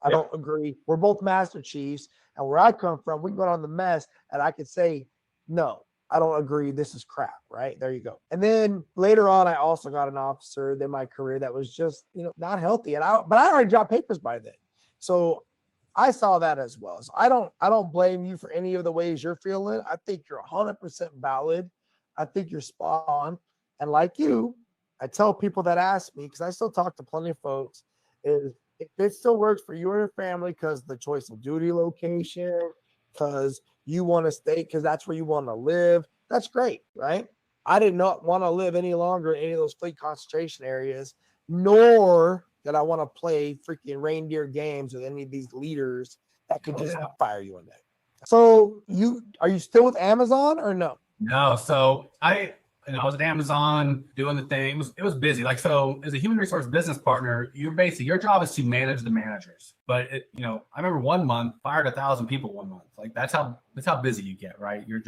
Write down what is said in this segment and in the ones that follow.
I don't agree. We're both master chiefs. And where I come from, we can go on the mess and I could say, no, I don't agree. This is crap, right? There you go. And then later on, I also got an officer in my career that was just, not healthy. But I already dropped papers by then. So I saw that as well. So I don't blame you for any of the ways you're feeling. I think you're 100% valid. I think you're spot on. And like you, I tell people that ask me, because I still talk to plenty of folks, is if it still works for you and your family because the choice of duty location, because you want to stay, because that's where you want to live, that's great, right? I did not want to live any longer in any of those fleet concentration areas, nor that I want to play freaking reindeer games with any of these leaders that could just fire you one day. So are you still with Amazon or no? No. So I was at Amazon doing the thing. It was busy. Like, so as a human resource business partner, your job is to manage the managers. But I remember 1 month fired 1,000 people 1 month. Like that's how busy you get, right? You're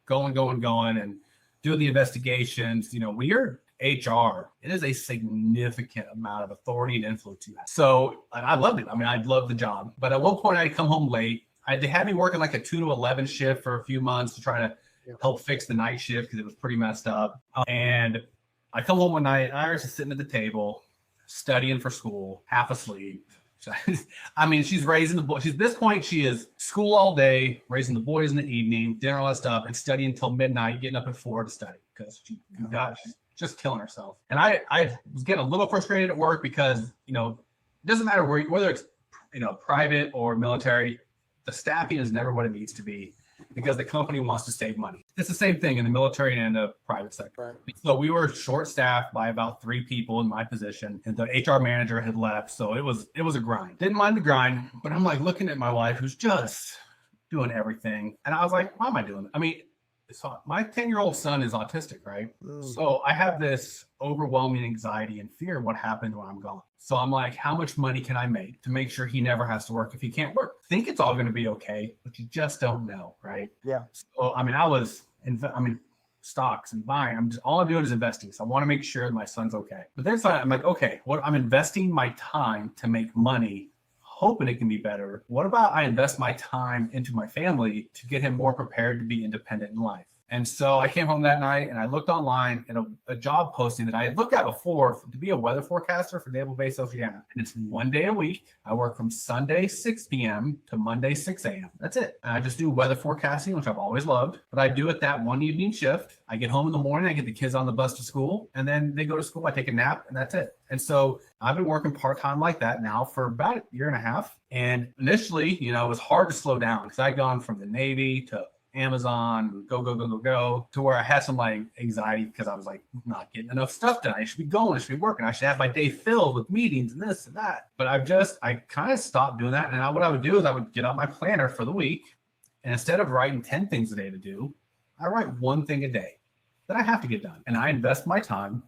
going and doing the investigations. When you're HR, it is a significant amount of authority and influence you have. So I loved it. I mean, I loved the job. But at one point I'd come home late. They had me working like a 2 to 11 shift for a few months to try to help fix the night shift because it was pretty messed up. And I come home one night, and Iris is sitting at the table, studying for school, half asleep. I mean, she's raising the boys. At this point, she is school all day, raising the boys in the evening, dinner, all that stuff, and studying until midnight, getting up at 4 to study because she's just killing herself. And I was getting a little frustrated at work because, it doesn't matter whether it's, private or military, the staffing is never what it needs to be because the company wants to save money. It's the same thing in the military and in the private sector. Right. So we were short-staffed by about 3 people in my position, and the HR manager had left. So it was a grind. Didn't mind the grind, but I'm like looking at my wife who's just doing everything. And I was like, why am I doing that? I mean, so my 10-year-old son is autistic, right? So I have this overwhelming anxiety and fear of what happened when I'm gone. So I'm like, how much money can I make to make sure he never has to work if he can't work? Think it's all going to be okay, but you just don't know, right? Yeah. So I mean, stocks and buying. All I'm doing is investing. So I want to make sure my son's okay. But then I'm like, okay, I'm investing my time to make money, hoping it can be better. What about I invest my time into my family to get him more prepared to be independent in life? And so I came home that night and I looked online at a job posting that I had looked at before to be a weather forecaster for Naval Base Oceana. And it's 1 day a week. I work from Sunday 6 p.m. to Monday 6 a.m. That's it. And I just do weather forecasting, which I've always loved. But I do it that one evening shift. I get home in the morning, I get the kids on the bus to school, and then they go to school. I take a nap, and that's it. And so I've been working part-time like that now for about a year and a half. And initially, it was hard to slow down because I'd gone from the Navy to Amazon, go, to where I had some like anxiety because I was like not getting enough stuff done. I should be going, I should be working, I should have my day filled with meetings and this and that. But I kind of stopped doing that. And what I would do is I would get out my planner for the week. And instead of writing 10 things a day to do, I write 1 thing a day that I have to get done. And I invest my time